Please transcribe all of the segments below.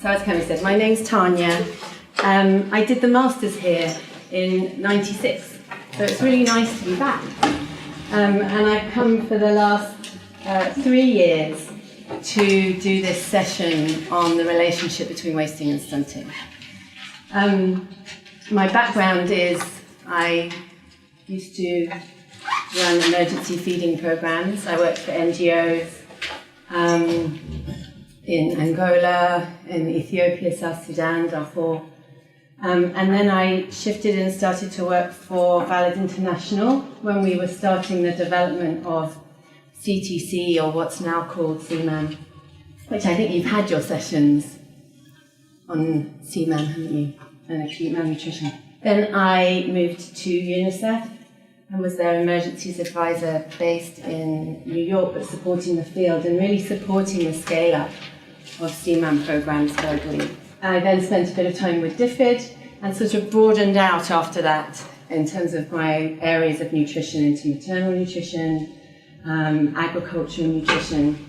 So as Kemi said, my name's Tanya. I did the Masters here in '96, so it's really nice to be back. And I've come for the last 3 years to do this session on the relationship between wasting and stunting. My background is I used to run emergency feeding programs. I worked for NGOs in Angola, in Ethiopia, South Sudan, Darfur. And then I shifted and started to work for Valid International when we were starting the development of CTC, or what's now called CMAM, which I think you've had your sessions on CMAM, haven't you, and acute malnutrition. Then I moved to UNICEF and was their emergencies advisor based in New York, but supporting the field and really supporting the scale-up of CMAM programs globally. I then spent a bit of time with DFID and sort of broadened out after that in terms of my areas of nutrition into maternal nutrition, agricultural nutrition.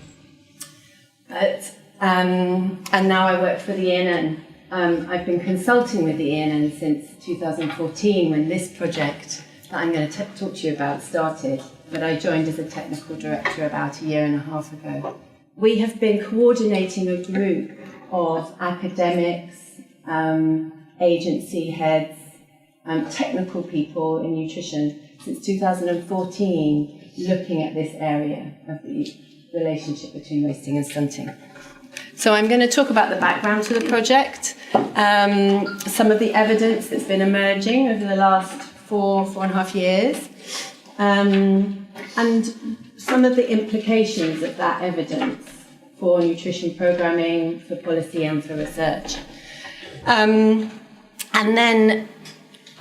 And now I work for the ENN. I've been consulting with the ENN since 2014 when this project that I'm going to talk to you about started, but I joined as a technical director about 1.5 years ago. We have been coordinating a group of academics, agency heads, technical people in nutrition since 2014, looking at this area of the relationship between wasting and stunting. So I'm going to talk about the background to the project, some of the evidence that's been emerging over the last 4.5 years, and some of the implications of that evidence for nutrition programming, for policy and for research. And then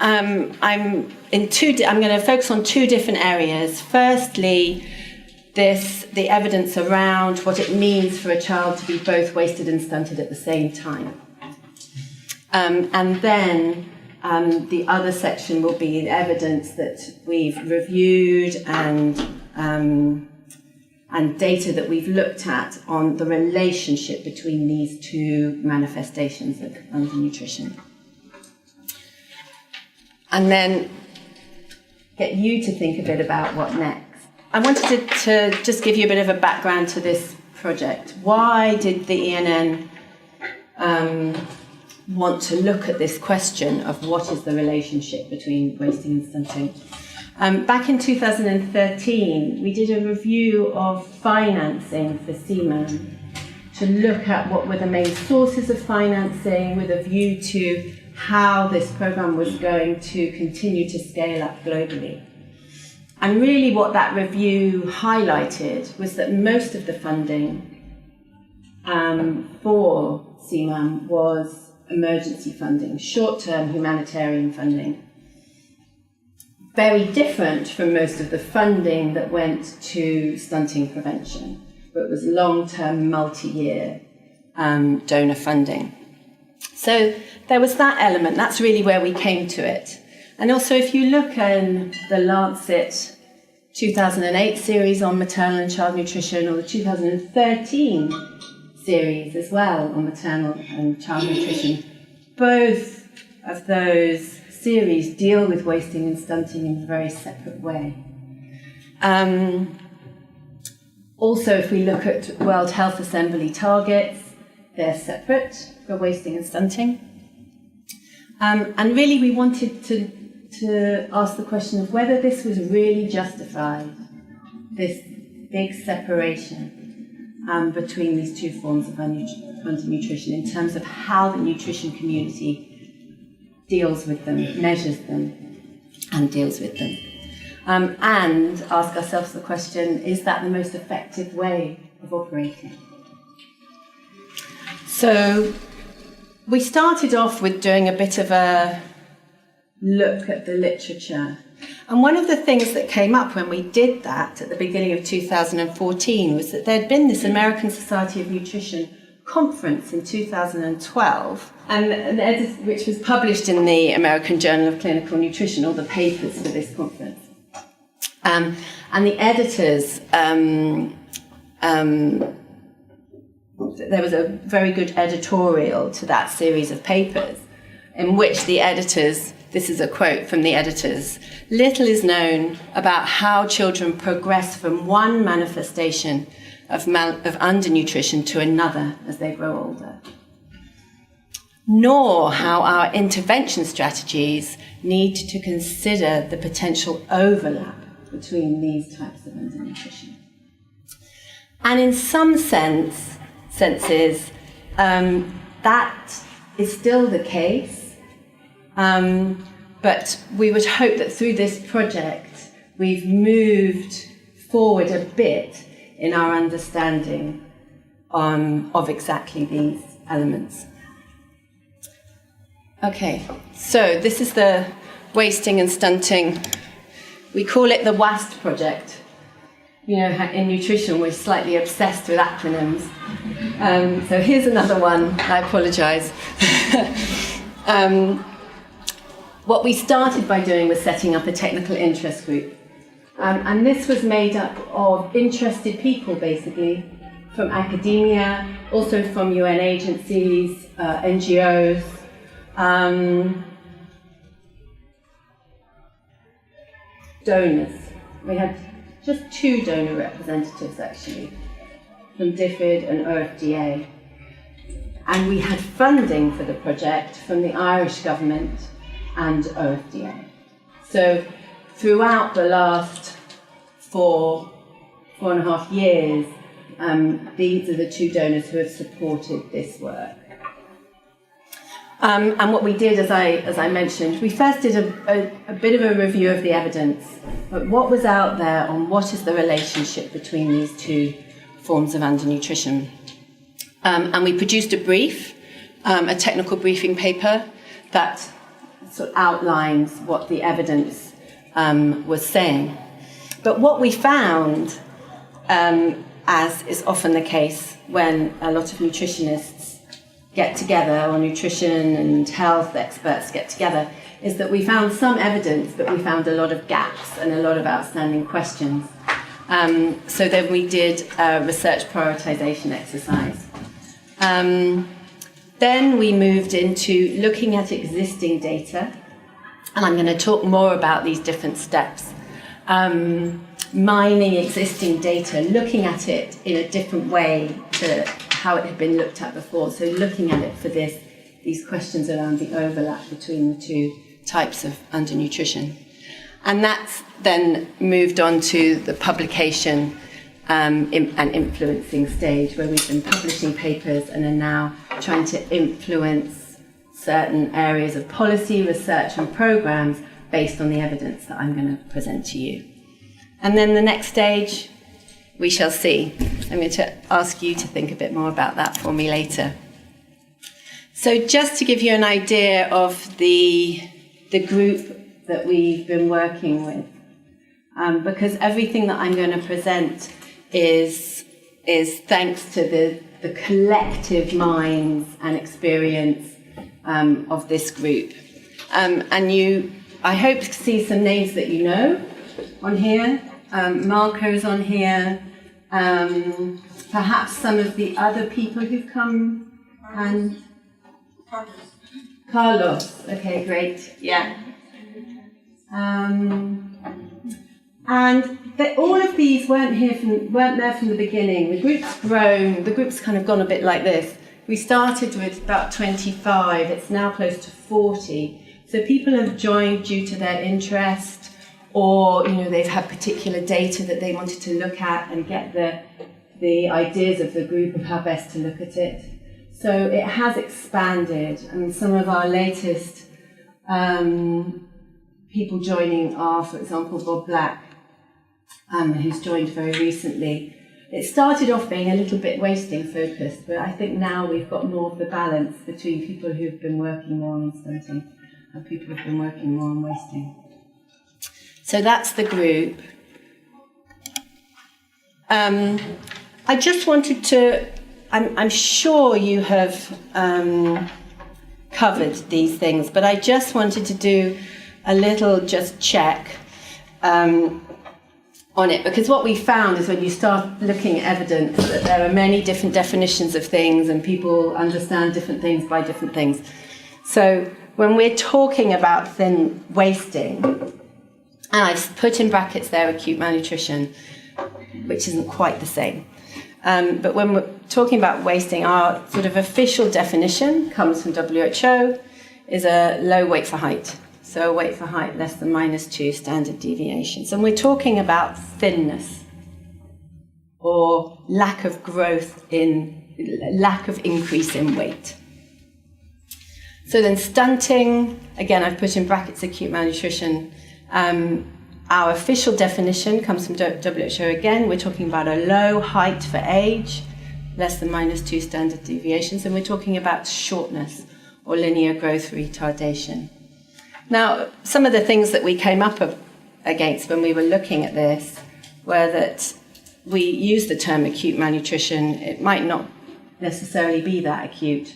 I'm going to focus on 2 different areas. Firstly, the evidence around what it means for a child to be both wasted and stunted at the same time. And then the other section will be the evidence that we've reviewed and data that we've looked at on the relationship between these 2 manifestations of undernutrition. And then get you to think a bit about what next. I wanted to just give you a bit of a background to this project. Why did the ENN want to look at this question of what is the relationship between wasting and stunting? Back in 2013, we did a review of financing for CMAM to look at what were the main sources of financing with a view to how this program was going to continue to scale up globally. And really what that review highlighted was that most of the funding for CMAM was emergency funding, short-term humanitarian funding. Very different from most of the funding that went to stunting prevention, where it was long-term, multi-year donor funding. So there was that element. That's really where we came to it. And also, if you look in the Lancet 2008 series on maternal and child nutrition, or the 2013 series as well on maternal and child nutrition, both of those series deal with wasting and stunting in a very separate way. Also, if we look at World Health Assembly targets, they're separate for wasting and stunting. And really we wanted to ask the question of whether this was really justified, this big separation between these 2 forms of undernutrition in terms of how the nutrition community deals with them, measures them, and deals with them. And ask ourselves the question, is that the most effective way of operating? So we started off with doing a bit of a look at the literature. And one of the things that came up when we did that at the beginning of 2014 was that there'd been this American Society of Nutrition conference in 2012, which was published in the American Journal of Clinical Nutrition, all the papers for this conference. And the editors there was a very good editorial to that series of papers in which the editors, this is a quote from the editors, "Little is known about how children progress from one manifestation of undernutrition to another as they grow older, nor how our intervention strategies need to consider the potential overlap between these types of undernutrition." And in some senses, that is still the case. But we would hope that through this project, we've moved forward a bit in our understanding of exactly these elements. Okay, so this is the wasting and stunting. We call it the Wast project. You know, in nutrition, we're slightly obsessed with acronyms. So here's another one. I apologize. What we started by doing was setting up a technical interest group. And this was made up of interested people, basically, from academia, also from UN agencies, NGOs, donors. We had just 2 donor representatives, actually, from DFID and OFDA. And we had funding for the project from the Irish government and OFDA. So throughout the last 4.5 years, these are the 2 donors who have supported this work. And what we did, as I mentioned, we first did a bit of a review of the evidence, but what was out there on what is the relationship between these 2 forms of undernutrition. And we produced a brief, a technical briefing paper that sort of outlines what the evidence was saying. But what we found, as is often the case when a lot of nutritionists get together, or nutrition and health experts get together, is that we found some evidence, but we found a lot of gaps and a lot of outstanding questions. So then we did a research prioritization exercise. Then we moved into looking at existing data, and I'm going to talk more about these different steps. Mining existing data, looking at it in a different way to how it had been looked at before. So looking at it for these questions around the overlap between the 2 types of undernutrition. And that's then moved on to the publication and influencing stage, where we've been publishing papers and are now trying to influence certain areas of policy, research and programs based on the evidence that I'm going to present to you. And then the next stage, we shall see. I'm going to ask you to think a bit more about that for me later. So just to give you an idea of the group that we've been working with, because everything that I'm going to present is thanks to the collective minds and experience of this group. And I hope to see some names that you know on here. Marco's on here. Perhaps some of the other people who've come. And Carlos. Okay, great. Yeah. And all of these weren't there from the beginning. The group's grown. The group's kind of gone a bit like this. We started with about 25. It's now close to 40. So people have joined due to their interest, or they've had particular data that they wanted to look at and get the ideas of the group of how best to look at it. So it has expanded. I mean, some of our latest people joining are, for example, Bob Black, who's joined very recently. It started off being a little bit wasting focused, but I think now we've got more of the balance between people who've been working more on stunting and people who've been working more on wasting. So that's the group. I just wanted to, I'm sure you have covered these things, but I just wanted to do a little just check on it, because what we found is when you start looking at evidence that there are many different definitions of things and people understand different things by different things. So when we're talking about thin wasting, and I've put in brackets there acute malnutrition, which isn't quite the same. But when we're talking about wasting, our sort of official definition comes from WHO, is a low weight for height. So weight for height less than -2 standard deviations. And we're talking about thinness or lack of growth lack of increase in weight. So then stunting, again, I've put in brackets acute malnutrition. Our official definition comes from WHO again. We're talking about a low height for age, less than -2 standard deviations, and we're talking about shortness or linear growth retardation. Now, some of the things that we came up against when we were looking at this were that we use the term acute malnutrition. It might not necessarily be that acute.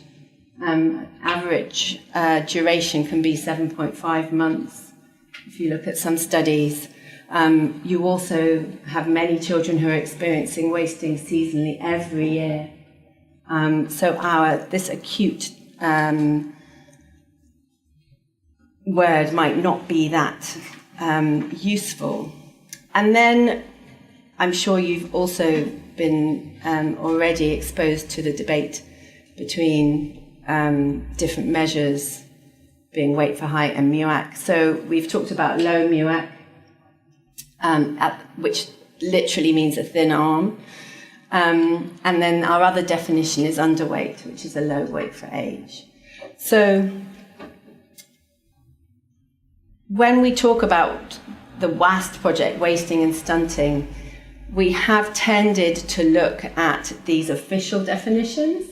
Average duration can be 7.5 months. If you look at some studies, you also have many children who are experiencing wasting seasonally every year. So this acute word might not be that useful. And then I'm sure you've also been already exposed to the debate between different measures being weight for height and MUAC. So we've talked about low MUAC, which literally means a thin arm. And then our other definition is underweight, which is a low weight for age. So when we talk about the Wast project, wasting and stunting, we have tended to look at these official definitions,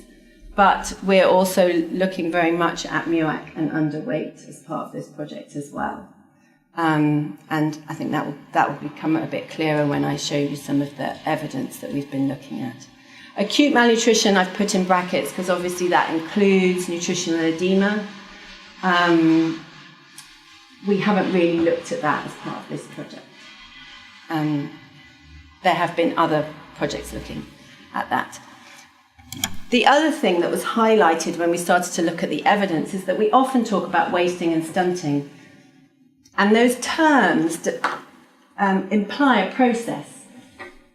but we're also looking very much at MUAC and underweight as part of this project as well. And I think that will become a bit clearer when I show you some of the evidence that we've been looking at. Acute malnutrition I've put in brackets because obviously that includes nutritional edema. We haven't really looked at that as part of this project. There have been other projects looking at that. The other thing that was highlighted when we started to look at the evidence is that we often talk about wasting and stunting. And those terms imply a process,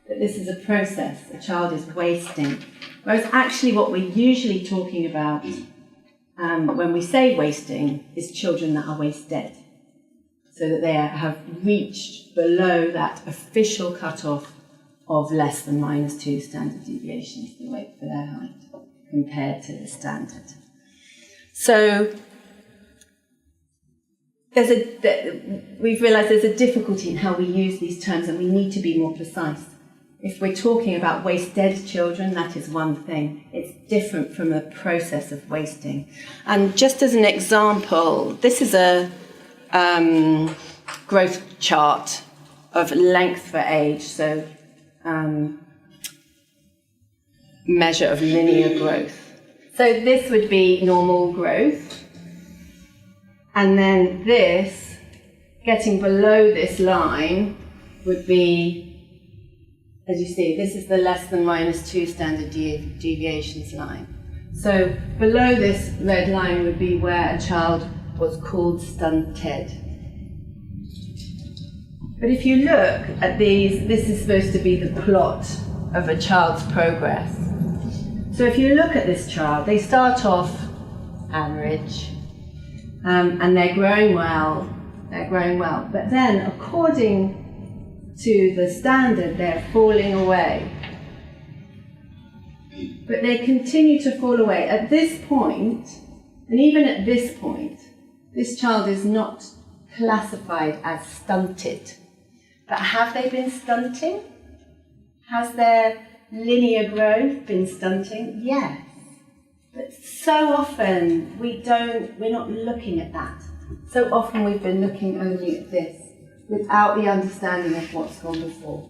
that this is a process, a child is wasting. Whereas actually what we're usually talking about when we say wasting is children that are wasted, so that they have reached below that official cutoff of less than -2 standard deviations in weight for their height compared to the standard. So we've realised there's a difficulty in how we use these terms, and we need to be more precise. If we're talking about waste-dead children, that is one thing. It's different from the process of wasting. And just as an example, this is a growth chart of length for age, so measure of linear growth. So this would be normal growth. And then this, getting below this line, would be, as you see, this is the less than -2 standard deviations line. So below this red line would be where a child was called stunted. But if you look at these, this is supposed to be the plot of a child's progress. So if you look at this child, they start off average, and they're growing well. But then, according to the standard, they're falling away. But they continue to fall away. At this point, and even at this point, this child is not classified as stunted. But have they been stunting? Has their linear growth been stunting? Yes. But so often we're not looking at that. So often we've been looking only at this without the understanding of what's gone before.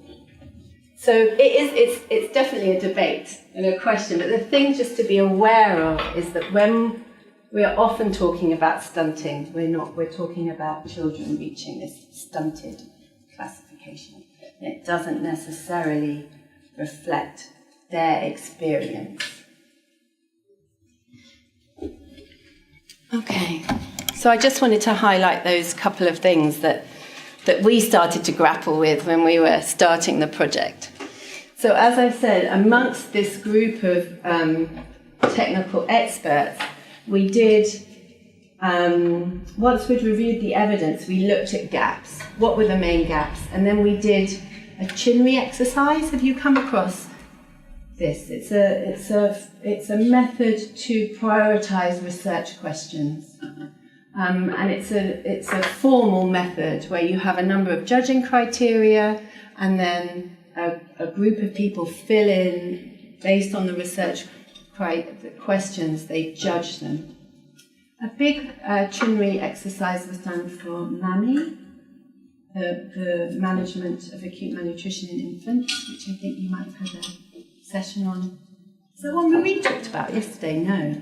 So it's definitely a debate and a question, but the thing just to be aware of is that when we are often talking about stunting, we're talking about children reaching this stunted classification. it doesn't necessarily reflect their experience. Okay, so I just wanted to highlight those couple of things that we started to grapple with when we were starting the project. So as I said, amongst this group of technical experts, we did, once we'd reviewed the evidence, we looked at gaps. What were the main gaps? And then we did a chinry exercise. Have you come across this? It's a method to prioritize research questions. And it's a formal method where you have a number of judging criteria, and then a group of people fill in based on the research questions. They judge them. A big chinry exercise was done for MAMI, the management of acute malnutrition in infants, which I think you might have had a session on. Is that one Marie talked about yesterday? No.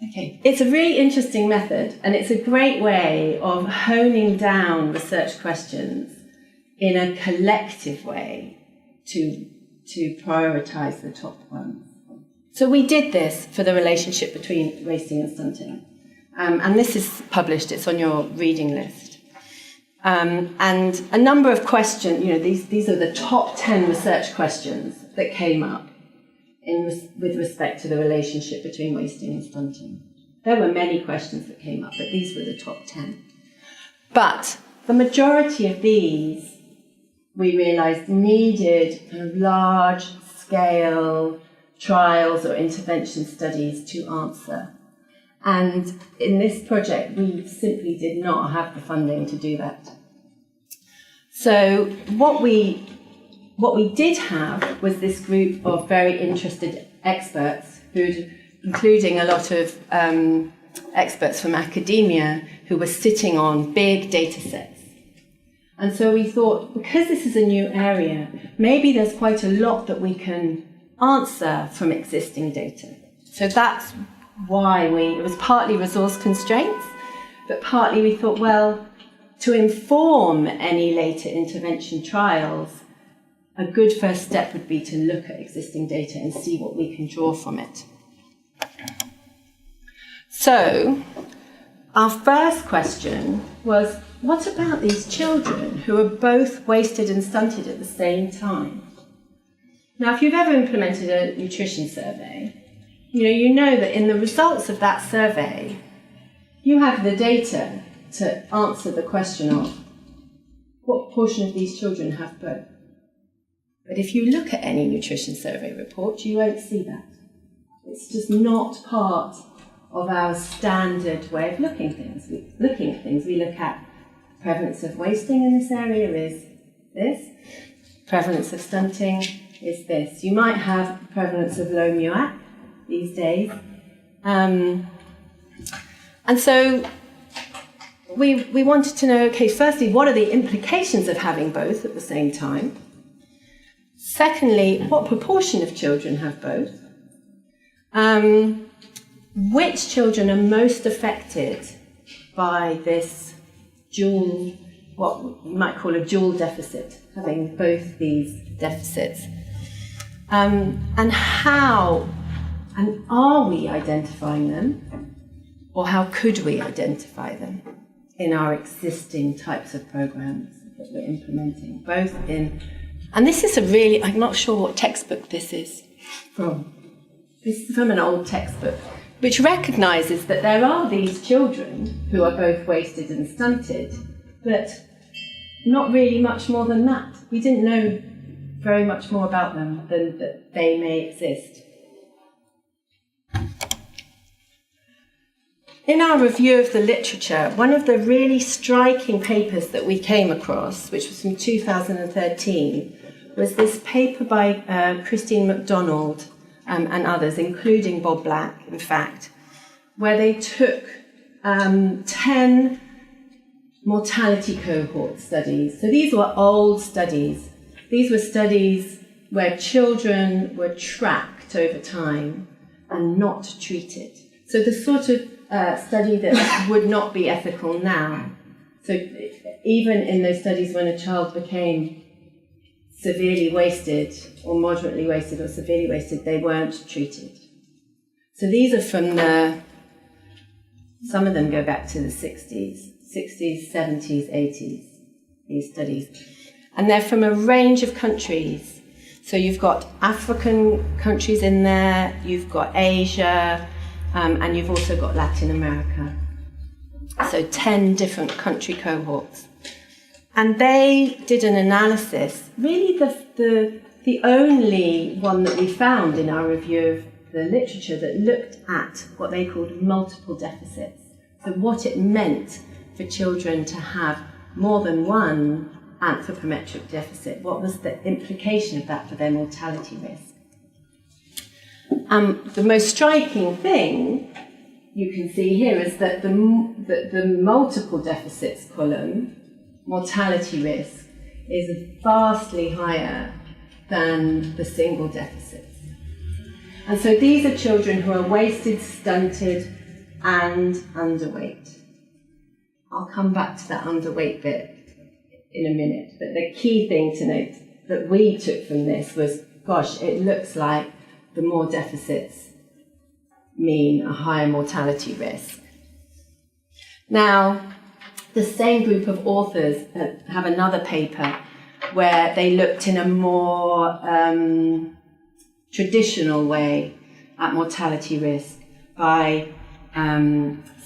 Okay, it's a really interesting method, and it's a great way of honing down research questions in a collective way to prioritize the top ones. So we did this for the relationship between wasting and stunting. And this is published, it's on your reading list. And a number of questions, these are the top 10 research questions that came up with respect to the relationship between wasting and stunting. There were many questions that came up, but these were the top 10. But the majority of these, we realised, needed large-scale trials or intervention studies to answer. And in this project, we simply did not have the funding to do that. So what we did have was this group of very interested experts, including a lot of experts from academia, who were sitting on big data sets. And so we thought, because this is a new area, maybe there's quite a lot that we can answer from existing data. So that's why it was partly resource constraints, but partly we thought, well, to inform any later intervention trials, a good first step would be to look at existing data and see what we can draw from it. So, our first question was, what about these children who are both wasted and stunted at the same time? Now, if you've ever implemented a nutrition survey, you know that in the results of that survey, you have the data to answer the question of what proportion of these children have both. But if you look at any nutrition survey report, you won't see that. It's just not part of our standard way of looking at things. We look at prevalence of wasting in this area is this, prevalence of stunting is this. You might have prevalence of low MUAC these days. And so we wanted to know, okay, firstly, what are the implications of having both at the same time? Secondly, what proportion of children have both? Which children are most affected by this dual, what you might call a dual deficit, having both these deficits? And how, and are we identifying them? Or how could we identify them in our existing types of programs that we're implementing, both in, and this is I'm not sure what textbook this is from. This is from an old textbook, which recognises that there are these children who are both wasted and stunted, but not really much more than that. We didn't know very much more about them than that they may exist. In our review of the literature, one of the really striking papers that we came across, which was from 2013, was this paper by Christine MacDonald and others, including Bob Black, in fact, where they took 10 mortality cohort studies. So these were old studies. These were studies where children were tracked over time and not treated. So the sort of study that would not be ethical now. So even in those studies when a child became severely wasted or moderately wasted or severely wasted, they weren't treated. So these are from some of them go back to the 60s, 70s, 80s, these studies. And they're from a range of countries. So you've got African countries in there, you've got Asia, and you've also got Latin America. So 10 different country cohorts. And they did an analysis, really the only one that we found in our review of the literature that looked at what they called multiple deficits. So what it meant for children to have more than one anthropometric deficit. What was the implication of that for their mortality risk? The most striking thing you can see here is that the multiple deficits column, mortality risk, is vastly higher than the single deficits. And so these are children who are wasted, stunted, and underweight. I'll come back to that underweight bit in a minute, but the key thing to note that we took from this was, gosh, it looks like the more deficits mean a higher mortality risk. Now, the same group of authors have another paper where they looked in a more traditional way at mortality risk by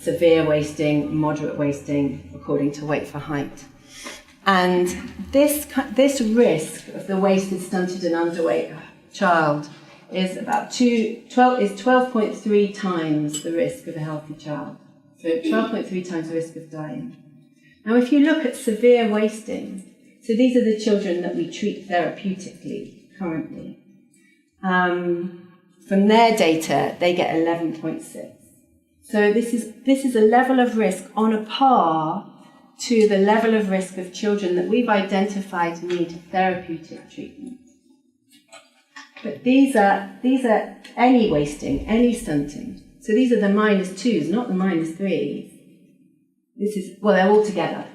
severe wasting, moderate wasting, according to weight for height. And this risk of the wasted, stunted, and underweight child is about 12.3 times the risk of a healthy child. So 12.3 times the risk of dying. Now, if you look at severe wasting, so these are the children that we treat therapeutically currently. From their data, they get 11.6. So this is a level of risk on a par to the level of risk of children that we've identified need therapeutic treatment. But these are any wasting, any stunting. So these are the -2s, not the -3s. They're all together.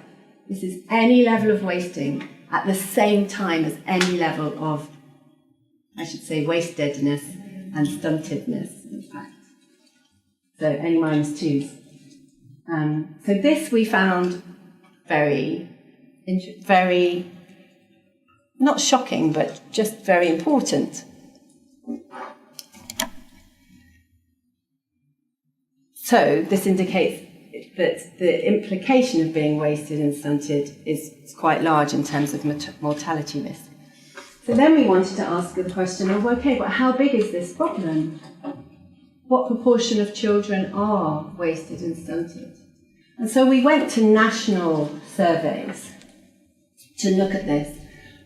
This is any level of wasting at the same time as any level of, I should say, wastedness and stuntedness, in fact. So any -2s. So this we found very, not shocking, but just very important. So this indicates that the implication of being wasted and stunted is quite large in terms of mortality risk. So then we wanted to ask the question of, okay, but how big is this problem? What proportion of children are wasted and stunted? And so we went to national surveys to look at this.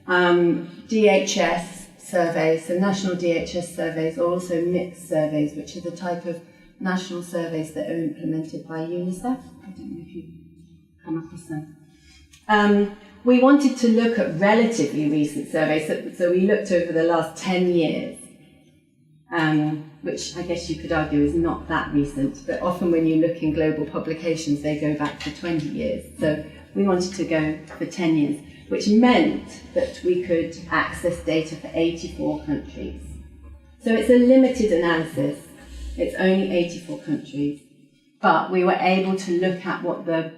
DHS surveys, so national DHS surveys, or also mixed surveys, which are the type of national surveys that are implemented by UNICEF. I don't know if you've come across them. We wanted to look at relatively recent surveys, so we looked over the last 10 years, which I guess you could argue is not that recent, but often when you look in global publications, they go back for 20 years. So we wanted to go for 10 years, which meant that we could access data for 84 countries. So it's a limited analysis. It's only 84 countries, but we were able to look at what the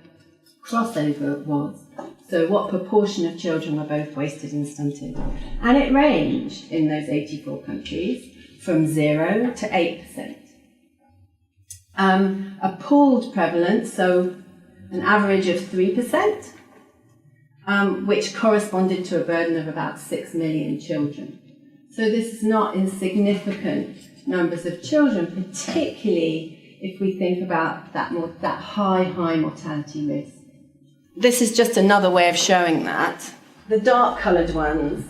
crossover was. So what proportion of children were both wasted and stunted. And it ranged in those 84 countries from 0 to 8%. A pooled prevalence, so an average of 3%, which corresponded to a burden of about 6 million children. So this is not insignificant numbers of children, particularly if we think about that high mortality risk. This is just another way of showing that. The dark-coloured ones,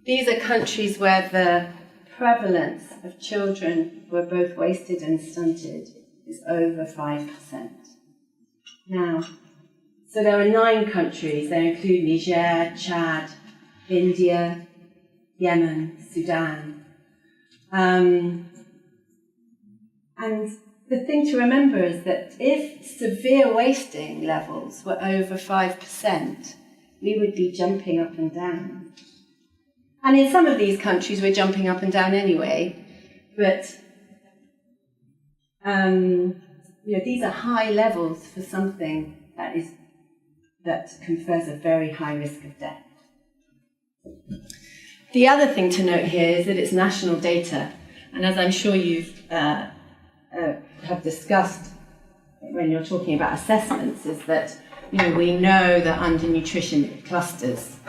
these are countries where the prevalence of children who are both wasted and stunted is over 5%. Now, so there are 9 countries. They include Niger, Chad, India, Yemen, Sudan. And the thing to remember is that if severe wasting levels were over 5%, we would be jumping up and down. And in some of these countries, we're jumping up and down anyway, but these are high levels for something that confers a very high risk of death. The other thing to note here is that it's national data, and as I'm sure you've have discussed when you're talking about assessments, is that we know that undernutrition clusters.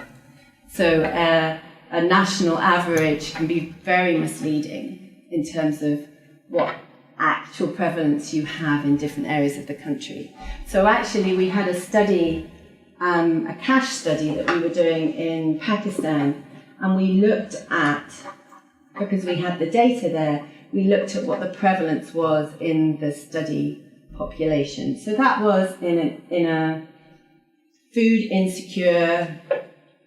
So a national average can be very misleading in terms of what actual prevalence you have in different areas of the country. So actually we had a study, a cash study that we were doing in Pakistan, and we looked at, because we had the data there, we looked at what the prevalence was in the study population. So that was in a food insecure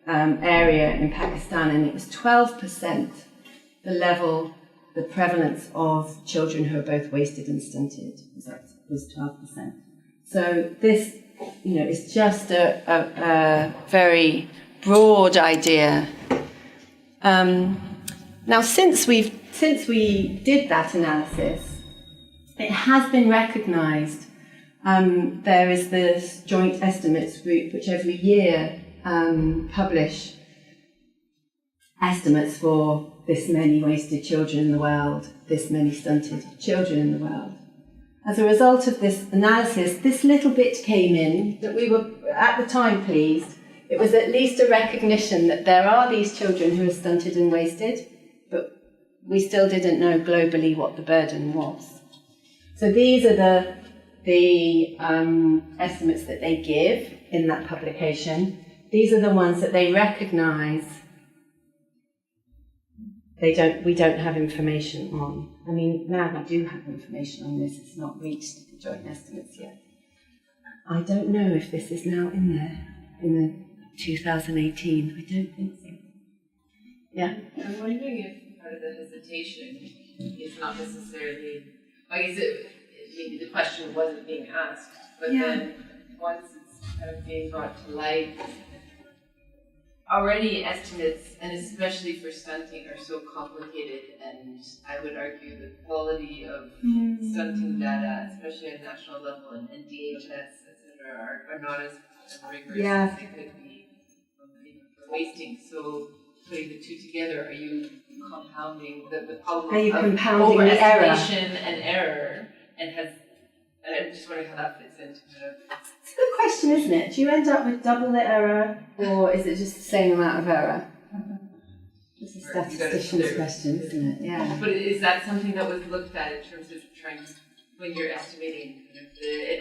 area in Pakistan, and it was 12% the prevalence of children who are both wasted and stunted was 12%. So this, is just a very broad idea. Now, since we did that analysis, it has been recognised. There is this joint estimates group which every year publish estimates for this many wasted children in the world, this many stunted children in the world. As a result of this analysis, this little bit came in that we were at the time pleased. It was at least a recognition that there are these children who are stunted and wasted, but we still didn't know globally what the burden was. So these are the estimates that they give in that publication. These are the ones that they recognise we don't have information on. I mean, now we do have information on this. It's not reached the joint estimates yet. I don't know if this is now in there in the 2018. I don't think so. Yeah? I'm wondering if part of the hesitation is not necessarily, maybe the question wasn't being asked, but then once it's kind of being brought to light, already estimates, and especially for stunting, are so complicated, and I would argue the quality of stunting data, especially at national level and DHS, etc., are not as rigorous as they could be for wasting. So putting the two together, are you compounding the problem of overestimation and error, and I'm just wondering how that fits into kind of... It's a good question, isn't it? Do you end up with double the error, or is it just the same amount of error? It's a statistician's question, isn't it? Yeah. But is that something that was looked at in terms of trying, when you're estimating,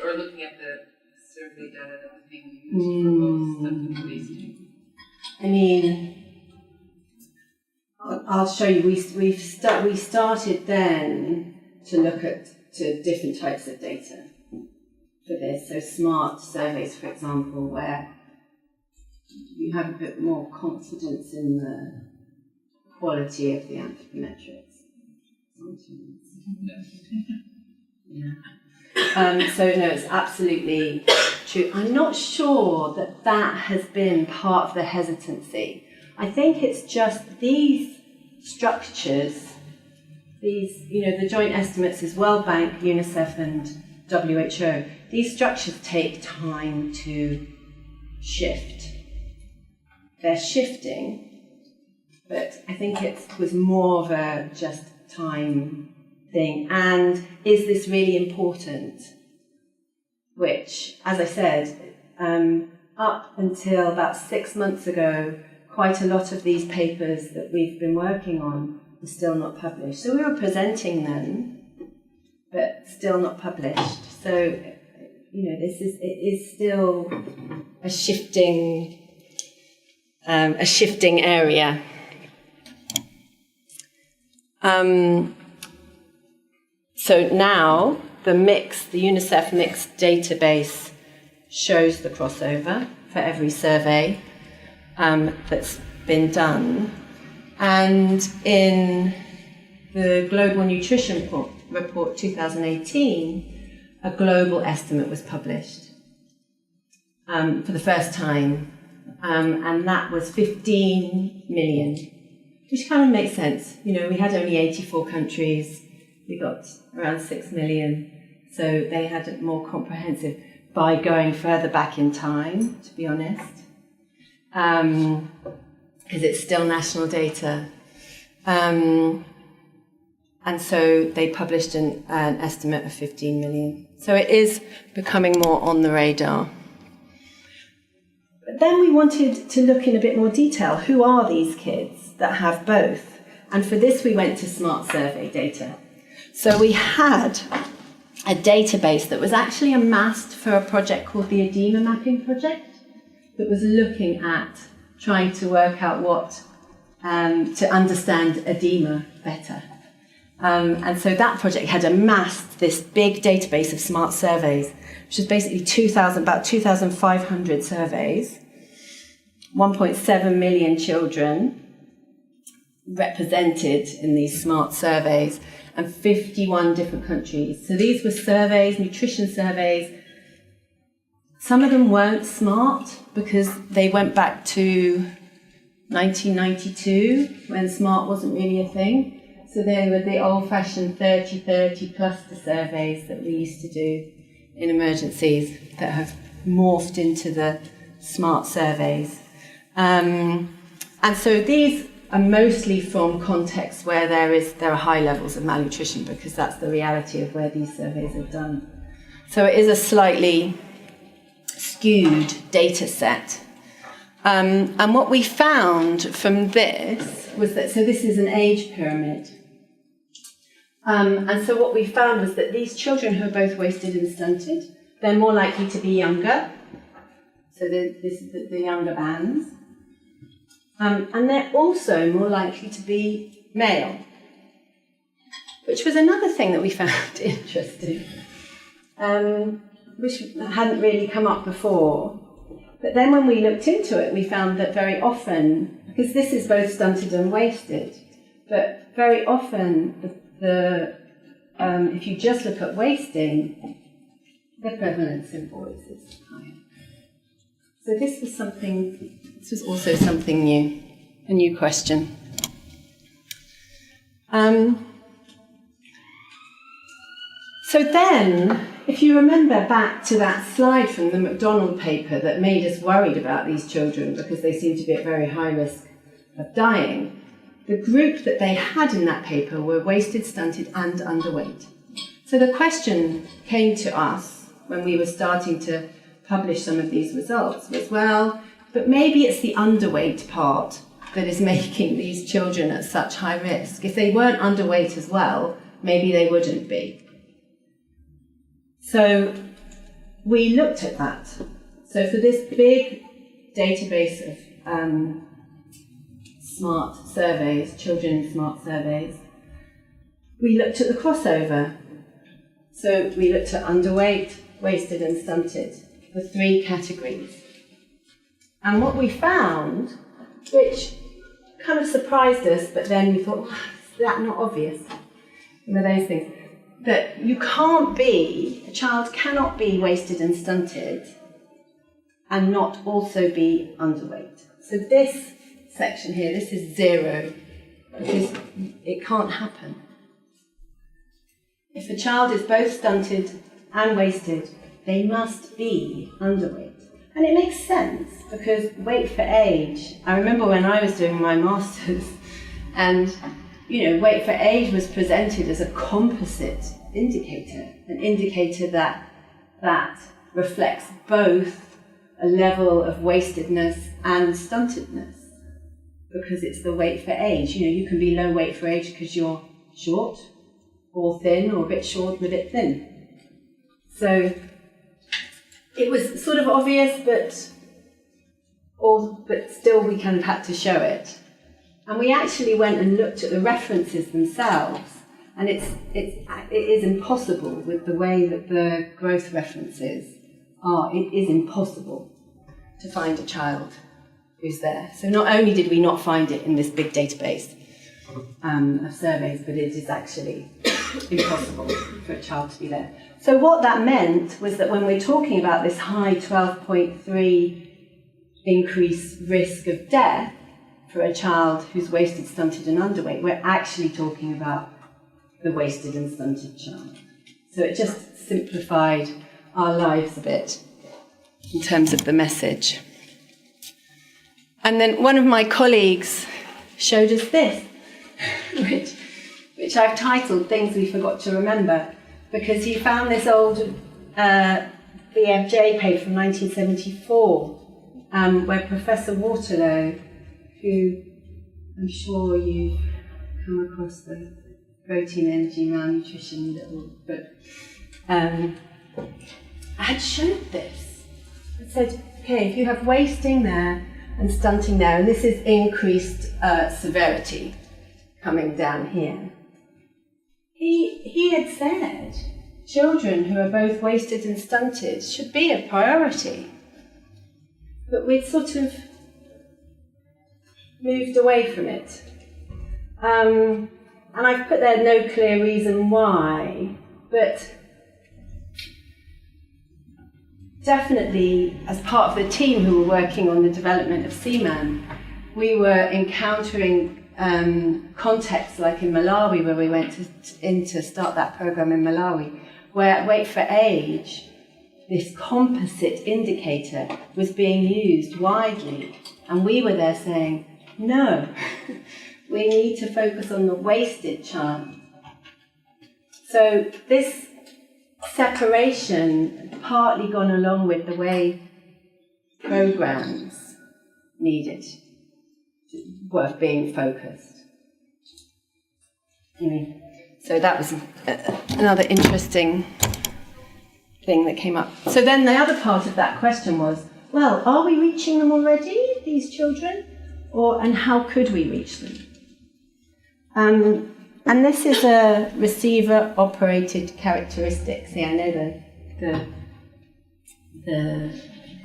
or looking at the survey data that was being used for both stunting and wasting? I mean, I'll show you. We started then to look at different types of data for this. So smart surveys, for example, where you have a bit more confidence in the quality of the anthropometrics. So no, it's absolutely true. I'm not sure that has been part of the hesitancy. I think it's just these structures, the joint estimates is World Bank, UNICEF and WHO. These structures take time to shift. They're shifting, but I think it was more of a just time thing. And is this really important? Which, as I said, up until about 6 months ago, quite a lot of these papers that we've been working on were still not published. So we were presenting them, but still not published. So, it is still a shifting area. So now the UNICEF mixed database shows the crossover for every survey that's been done. And in the Global Nutrition report 2018, a global estimate was published for the first time, and that was 15 million, which kind of makes sense. You know, we had only 84 countries, we got around 6 million, so they had it more comprehensive by going further back in time, to be honest, because it's still national data. And so they published an estimate of 15 million. So it is becoming more on the radar. But then we wanted to look in a bit more detail. Who are these kids that have both? And for this, we went to Smart Survey data. So we had a database that was actually amassed for a project called the Edema Mapping Project that was looking at trying to work out what, to understand edema better. And so that project had amassed this big database of smart surveys, which is basically about 2,500 surveys, 1.7 million children represented in these smart surveys, and 51 different countries. So these were surveys, nutrition surveys. Some of them weren't smart because they went back to 1992 when smart wasn't really a thing. So they were the old-fashioned 30-30 cluster surveys that we used to do in emergencies that have morphed into the smart surveys. And so these are mostly from contexts where there are high levels of malnutrition, because that's the reality of where these surveys are done. So it is a slightly skewed data set. And what we found from this was that, so this is an age pyramid. And so what we found was that these children who are both wasted and stunted, they're more likely to be younger. So this is the younger bands. And they're also more likely to be male, which was another thing that we found interesting, which hadn't really come up before. But then when we looked into it, we found that very often, because this is both stunted and wasted, but very often if you just look at wasting, the prevalence in boys is higher. So this was also something new, a new question. So then, if you remember back to that slide from the McDonald paper that made us worried about these children because they seem to be at very high risk of dying, the group that they had in that paper were wasted, stunted, and underweight. So the question came to us when we were starting to publish some of these results was, well, but maybe it's the underweight part that is making these children at such high risk. If they weren't underweight as well, maybe they wouldn't be. So we looked at that. So for this big database of smart surveys, children's smart surveys, we looked at the crossover. So we looked at underweight, wasted, and stunted, the three categories. And what we found, which kind of surprised us, but then we thought, well, is that not obvious? One of those things. That a child cannot be wasted and stunted and not also be underweight. So this section here, this is 0, because it can't happen. If a child is both stunted and wasted, they must be underweight. And it makes sense, because weight for age, I remember when I was doing my master's, and weight for age was presented as a composite indicator, an indicator that reflects both a level of wastedness and stuntedness, because it's the weight for age. You can be low weight for age because you're short or thin, or a bit short and a bit thin. So it was sort of obvious, but still we kind of had to show it. And we actually went and looked at the references themselves, and it is impossible with the way that the growth references are. It is impossible to find a child who's there. So not only did we not find it in this big database of surveys, but it is actually impossible for a child to be there. So what that meant was that when we're talking about this high 12.3 increased risk of death for a child who's wasted, stunted and underweight, we're actually talking about the wasted and stunted child. So it just simplified our lives a bit in terms of the message. And then one of my colleagues showed us this, which I've titled Things We Forgot to Remember, because he found this old BFJ paper from 1974, where Professor Waterlow, who I'm sure you've come across the protein, energy, malnutrition little book, had showed this. It said, okay, if you have wasting there and stunting there, and this is increased severity coming down here, he had said children who are both wasted and stunted should be a priority. But we'd sort of moved away from it. And I've put there no clear reason why, but definitely as part of the team who were working on the development of CMAN, we were encountering contexts like in Malawi, where we went in to start that program in Malawi, where weight for age, this composite indicator, was being used widely. And we were there saying, no, we need to focus on the wasted child. So this separation had partly gone along with the way programs needed were being focused. Anyway, so that was another interesting thing that came up. So then the other part of that question was, well, are we reaching them already, these children? And how could we reach them? And this is a receiver-operated characteristic. See, I know the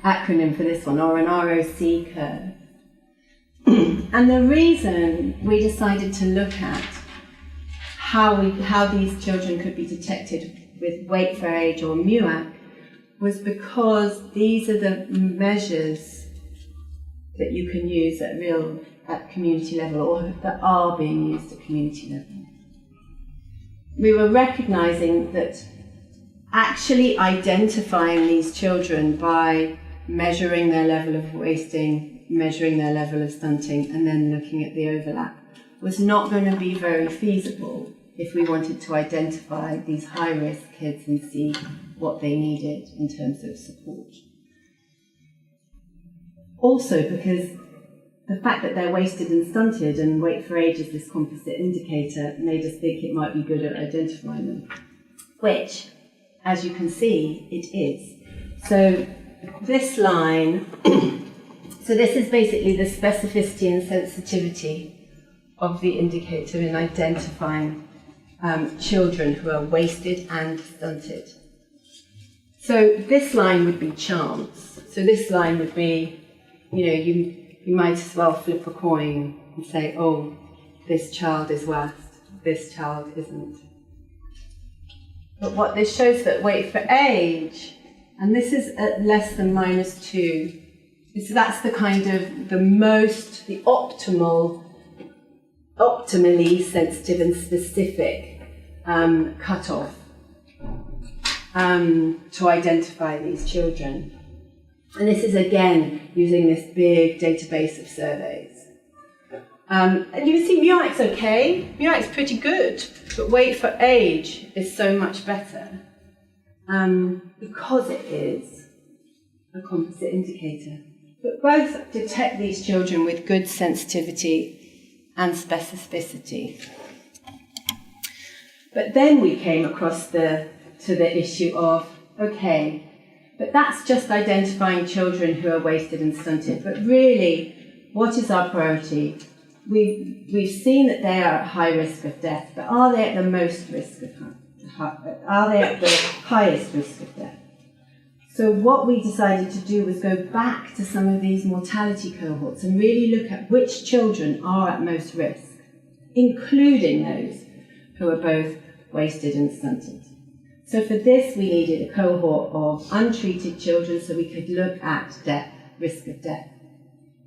acronym for this one, or an ROC curve. And the reason we decided to look at how these children could be detected with weight for age or MUAC was because these are the measures that you can use at community level, or that are being used at community level. We were recognizing that actually identifying these children by measuring their level of wasting, measuring their level of stunting, and then looking at the overlap was not going to be very feasible if we wanted to identify these high-risk kids and see what they needed in terms of support. Also, because the fact that they're wasted and stunted and weight for age is this composite indicator made us think it might be good at identifying them, which, as you can see, it is. So this line, so this is basically the specificity and sensitivity of the indicator in identifying children who are wasted and stunted. So this line would be chance. So this line would be, you might as well flip a coin and say, oh, this child is Wast, this child isn't. But what this shows that weight for age, and this is at less than -2, so that's the kind of the optimally sensitive and specific cutoff to identify these children. And this is again using this big database of surveys. And you can see MUAC's okay, MUAC's pretty good, but weight for age is so much better because it is a composite indicator. But both detect these children with good sensitivity and specificity. But then we came across to the issue of, okay, but that's just identifying children who are wasted and stunted. But really, what is our priority? We've seen that they are at high risk of death, but are they at the most risk of are they at the highest risk of death? So what we decided to do was go back to some of these mortality cohorts and really look at which children are at most risk, including those who are both wasted and stunted. So for this, we needed a cohort of untreated children so we could look at death, risk of death.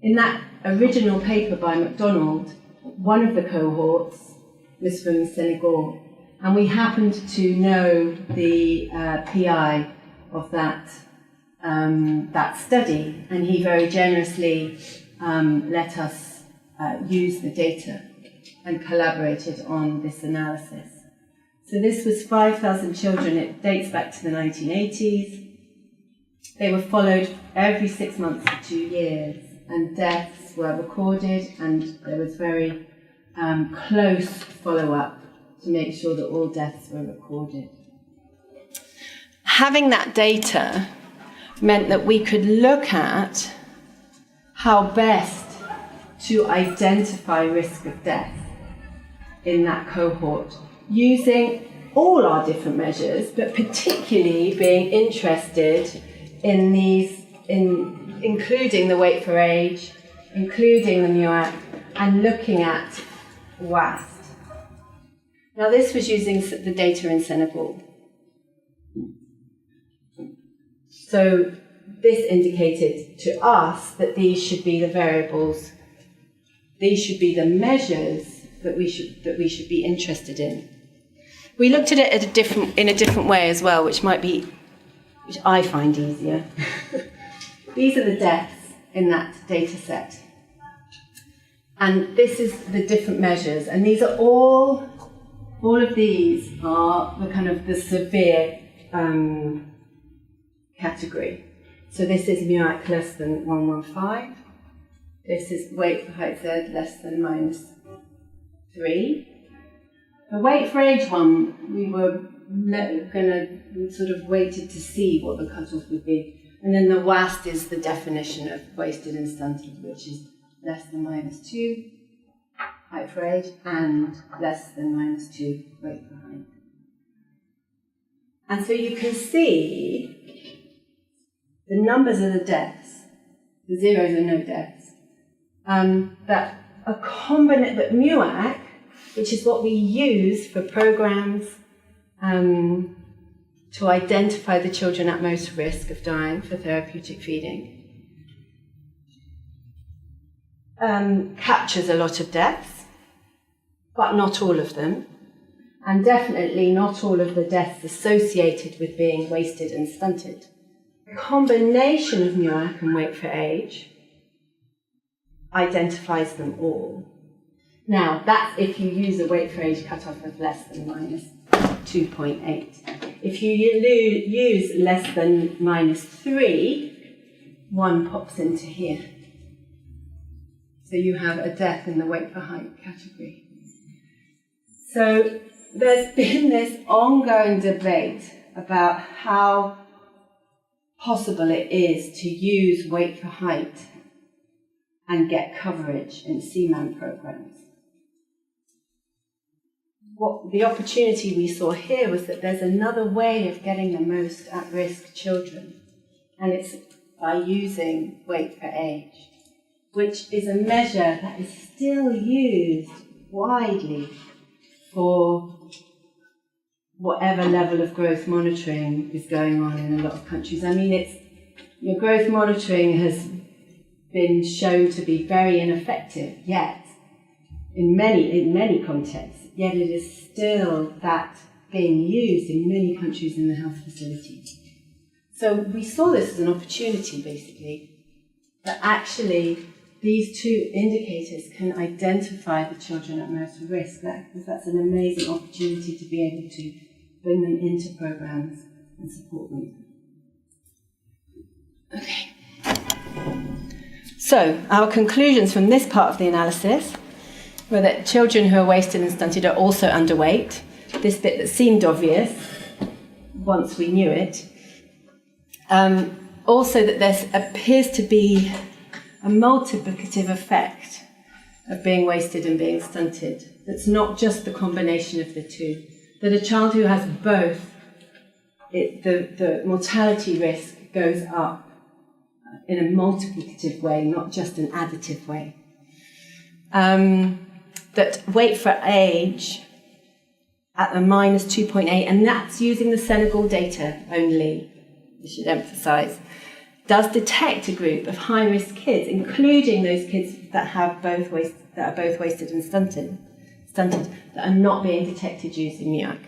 In that original paper by MacDonald, one of the cohorts was from Senegal, and we happened to know the PI of that study, and he very generously let us use the data and collaborated on this analysis. So this was 5,000 children. It dates back to the 1980s. They were followed every 6 months for 2 years, and deaths were recorded, and there was very close follow-up to make sure that all deaths were recorded. Having that data meant that we could look at how best to identify risk of death in that cohort, using all our different measures, but particularly being interested in these, including the weight for age, including the MUAC, and looking at Wast. Now this was using the data in Senegal. So this indicated to us that these should be the variables, these should be the measures that we should be interested in. We looked at it in a different way as well, which I find easier. These are the deaths in that data set. And this is the different measures, and these are all of these are the kind of the severe category. So this is MUAC less than 115. This is weight for height Z less than -3. The weight for age one, we were sort of waited to see what the cutoff would be. And then the Wast is the definition of wasted and stunted, which is less than -2 height for age and less than -2 weight for height. And so you can see the numbers of the deaths, the zeros are no deaths, that MUAC, which is what we use for programs to identify the children at most risk of dying for therapeutic feeding, captures a lot of deaths, but not all of them, and definitely not all of the deaths associated with being wasted and stunted. A combination of MUAC and weight for age identifies them all. Now, that's if you use a weight for age cutoff of less than -2.8. If you use less than -3, one pops into here. So you have a death in the weight for height category. So there's been this ongoing debate about how possible it is to use weight for height and get coverage in CMAN programs. What the opportunity we saw here was that there's another way of getting the most at-risk children, and it's by using weight for age, which is a measure that is still used widely for whatever level of growth monitoring is going on in a lot of countries. I mean, your growth monitoring has been shown to be very ineffective, yet in many contexts, yet it is still that being used in many countries in the health facility. So we saw this as an opportunity, basically, that actually these two indicators can identify the children at most risk. That's an amazing opportunity to be able to bring them into programs and support them. Okay. So our conclusions from this part of the analysis were that children who are wasted and stunted are also underweight. This bit that seemed obvious once we knew it. Also that there appears to be a multiplicative effect of being wasted and being stunted. That's not just the combination of the two. That a child who has both, the mortality risk goes up in a multiplicative way, not just an additive way. That weight for age at a minus 2.8, and that's using the Senegal data only, we should emphasise, does detect a group of high-risk kids, including those kids that are both wasted and stunted, that are not being detected using MUAC.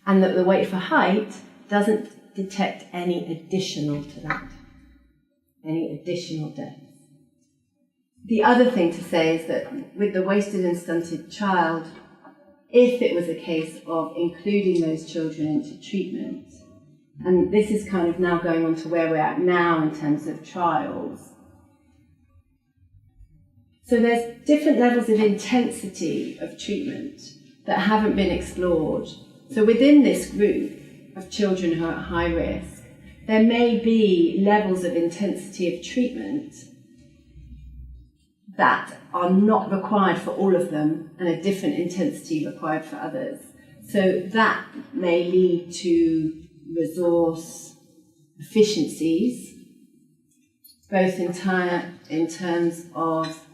And that the weight for height doesn't detect any additional to that, any additional deaths. The other thing to say is that with the wasted and stunted child, if it was a case of including those children into treatment, and this is kind of now going on to where we're at now in terms of trials. So there's different levels of intensity of treatment that haven't been explored. So within this group of children who are at high risk, there may be levels of intensity of treatment that are not required for all of them and a different intensity required for others. So that may lead to resource efficiencies, both in terms of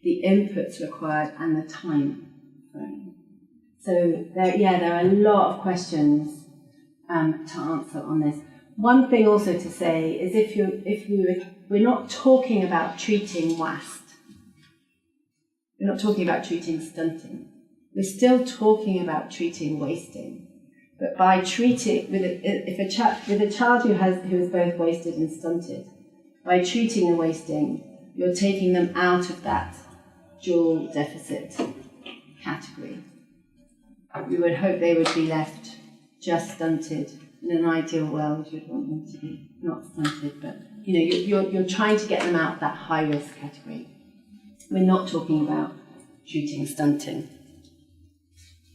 the inputs required and the time frame. So there are a lot of questions to answer on this. One thing also to say is we're not talking about treating Wast. We're not talking about treating stunting. We're still talking about treating wasting. But by treating with a child who is both wasted and stunted, by treating the wasting, you're taking them out of that dual deficit category. We would hope they would be left just stunted. In an ideal world, you'd want them to be not stunted, but you're trying to get them out of that high risk category. We're not talking about treating stunting.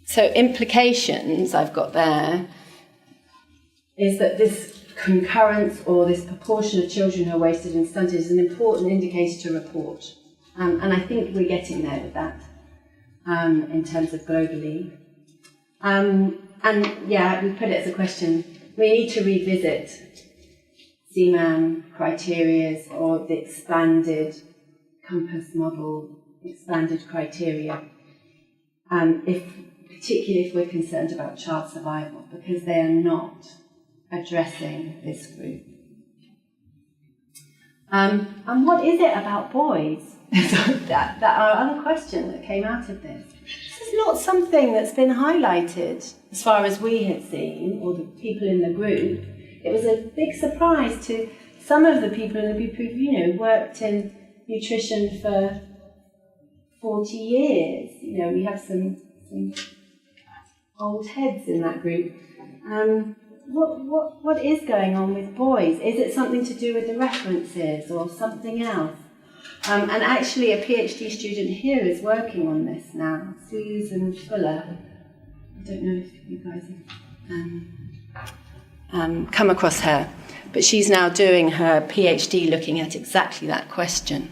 So implications I've got there is that this concurrence or this proportion of children who are wasted and stunted is an important indicator to report. And I think we're getting there with that in terms of globally. We put it as a question. We need to revisit CMAM criteria or the expanded Compass model, expanded criteria, particularly if we're concerned about child survival, because they are not addressing this group. And what is it about boys? that our other question that came out of this. This is not something that's been highlighted as far as we had seen, or the people in the group. It was a big surprise to some of the people in the group who've worked in nutrition for 40 years. We have some old heads in that group. What is going on with boys? Is it something to do with the references or something else? And actually a PhD student here is working on this now, Susan Fuller. I don't know if you guys have come across her, but she's now doing her PhD looking at exactly that question.